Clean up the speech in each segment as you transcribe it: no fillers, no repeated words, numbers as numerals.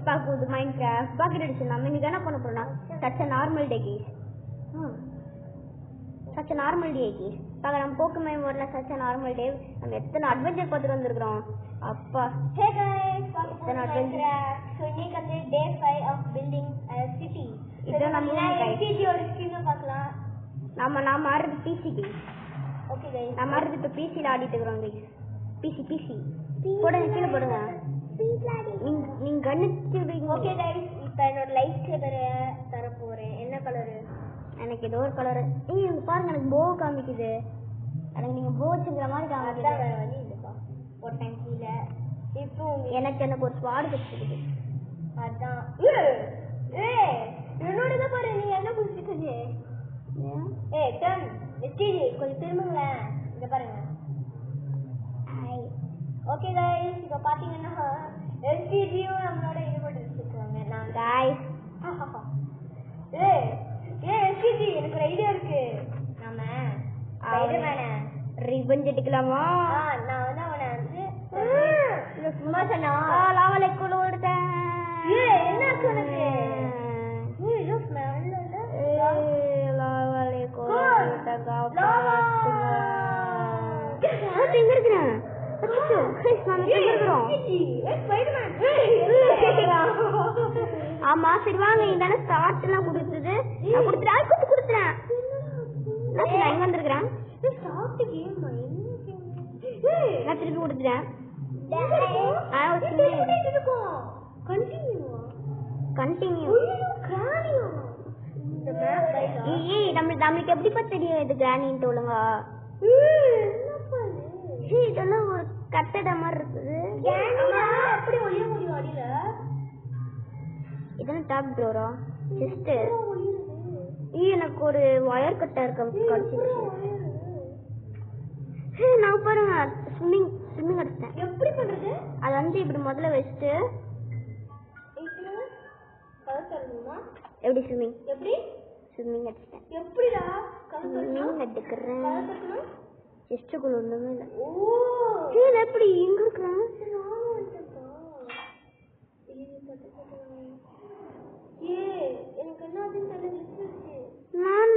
back to the Minecraft Bucket Edition. நம்ம இன்னைக்கு என்ன பண்ண போறோம்னா such a normal day guys. Such a normal day guys. பாக்க நம்ம Pokemon Worldல such a normal day. நம்ம எத்தனை அட்வென்ச்சர் பார்த்துட்டு வந்திருக்கோம். அப்பா. Hey guys, welcome to Minecraft. So இன்னைக்கு வந்து day 5 of building a city. இது நம்ம MTG ஒரு ஸ்கிரீன்ல பார்க்கலாம். நாம ஆடுறது PC guys. Okay guys. நம்ம ஆடுறது இப்ப PC ல ஆடிட்டு இருக்கோம் guys. PC. போடுங்க கீழ போடுங்க. நீங்க கண்ணுக்கு ஓகே गाइस இப்போ என்னோட லைட் தர போறேன். என்ன கலர்? எனக்கு ஏதோ ஒரு கலர். இங்க பாருங்க எனக்கு போ காமிக்குது. எனக்கு நீங்க போ வச்சுக்கிற மாதிரி காமிக்குது. அதான் வேற வழி இல்லப்பா. போட்டேன் கீழ. இப்போ எனக்கு ஒரு ஸ்வாட் கிடைச்சிருக்கு. அதான் என்னோடத பாரு நீ என்ன புடிச்சிட்டீங்க? டர்ன் வெச்சிடி கொஞ்சம் திரும்புங்க. இங்க பாருங்க. ஓகே गाइस இப்போ பாத்தீங்கன்னா எல்பிஜியோ நம்மளோட இது போட்டு வச்சிருக்காங்க. நான் गाइस எல்பிஜி எனக்கு ஒரு ஐடியா இருக்கு. நாம ஸ்பைடர்மேன ரிவெஞ்ச் எடுக்கலாமா? நான் வந்து அவனை வந்து சும்மா சொன்னா லாவால குளு விடுறேன். என்ன சொன்னது? ஏய் ஸ்மெல் இல்ல. லாவால குளு விட்டா நான் எங்க இருக்கேன்? அச்சோ गाइस நாம எங்க இருக்கோம்? ஆமா சரி வாங்க இதான ஸ்டார்ட்லாம் கொடுத்தது. நான் கொடுத்துறேன். நான் எங்க வந்திருக்கேன்? ஸ்டார்ட் கேம் என்ன கேம்? நான் திருப்பி கொடுத்துறேன். கண்டினியூ நம்மளுக்கு எப்படிப்பா தெரியும் இது கிரானின்ட்டு ஒழுங்கா? இதெல்லாம் ஒரு கட்டடம் மாதிரி இருக்குது. இதெல்லாம் டாப் டோரா? ஜஸ்ட் எனக்கு ஒரு வயர் கட்டா இருக்கு. நான் பாருங்க ஸ்விம்மிங் அடிச்சிட்டேன். எப்படி பண்றது? அது வந்து இப்படி முதல்ல வச்சுட்டு எப்படி ஸ்விம்மிங் அடிச்சிட்டேன். எப்படிடா ஸ்விம்மிங் அடிக்கிறேன். ஜஸ்ட்டுக்குள்ள ஒண்ணுமே இல்லை. ஓ எப்படி எங்க இருக்கிறேன்?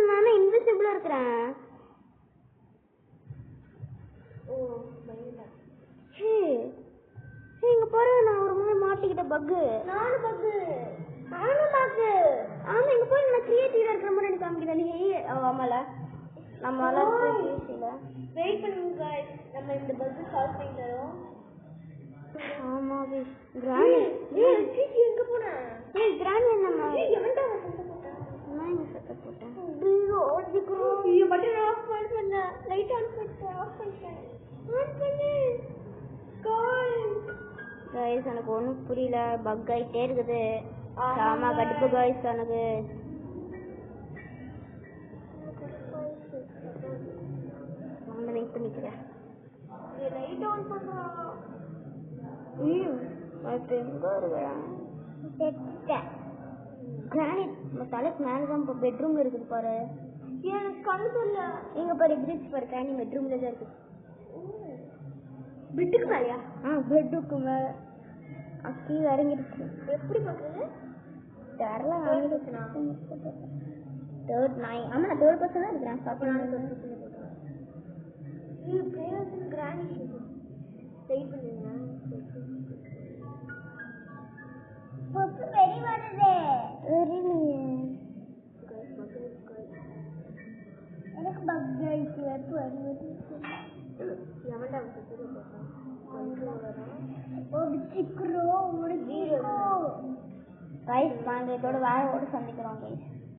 நான் இன்விசிபிளா இருக்கிறேன். இங்க பாரு நான் ஒரு முறை மாட்டிக்கிட்ட பக்கு. நானும் பக்கு. ஆமா இங்க போய் நான் கிரியேட்டிவா இருக்கிற மாதிரி எனக்கு காமிக்குது. ஆமால நம்ம பேசல. வெயிட் பண்ணுங்க गाइस. நம்ம இந்த பக் சால்வ் பண்ணி தரோம். ஆமா கிரானி எங்க போனா? கிரானி நம்ம எவன்டா வந்து போட்டா? நான் இங்க செட் போட்டேன். ஐயோ பட்டன் ஆஃப் பண்ணு. லைட் ஆன் பண்ணு. ஆஃப் பண்ணு. गाइस எனக்கு ஒண்ணும் புரியல. பக் ஆயிட்டே இருக்குது. ஆமா கடுப்பு गाइस எனக்கு. நான் வெயிட் பண்ணிக்கிறேன். லைட் ஆன் பண்ணு. அது எங்க இருக்கேன்? கிரானைட் தலைக்கு மேலே தான் இப்போ பெட்ரூம்ல இருக்குது பாரு. எனக்கு கண்ணு தெரியல. இங்க பாரு பிரிட்ஜ் பாரு. கிரானி பெட்ரூம்ல தான் இருக்கு. பெட்டுக்கு மேலயா? பெட்டுக்கு மேல கீழே இறங்கிடுச்சு. எப்படி பண்றது? தெரியல. தேர்ட் நாய். ஆமா நான் தேர்ட் பர்சன் தான் இருக்கிறேன். கிரானி வெயிட் பண்ணுங்க. பப்பு வெரி வருது. எனக்கு பக் ஆயிடுச்சு. எப்போ வருது? எவன்டா வந்து கைஸ் வாங்க இதோட வேற ஒரு சந்திக்கிறோம் கைஸ்.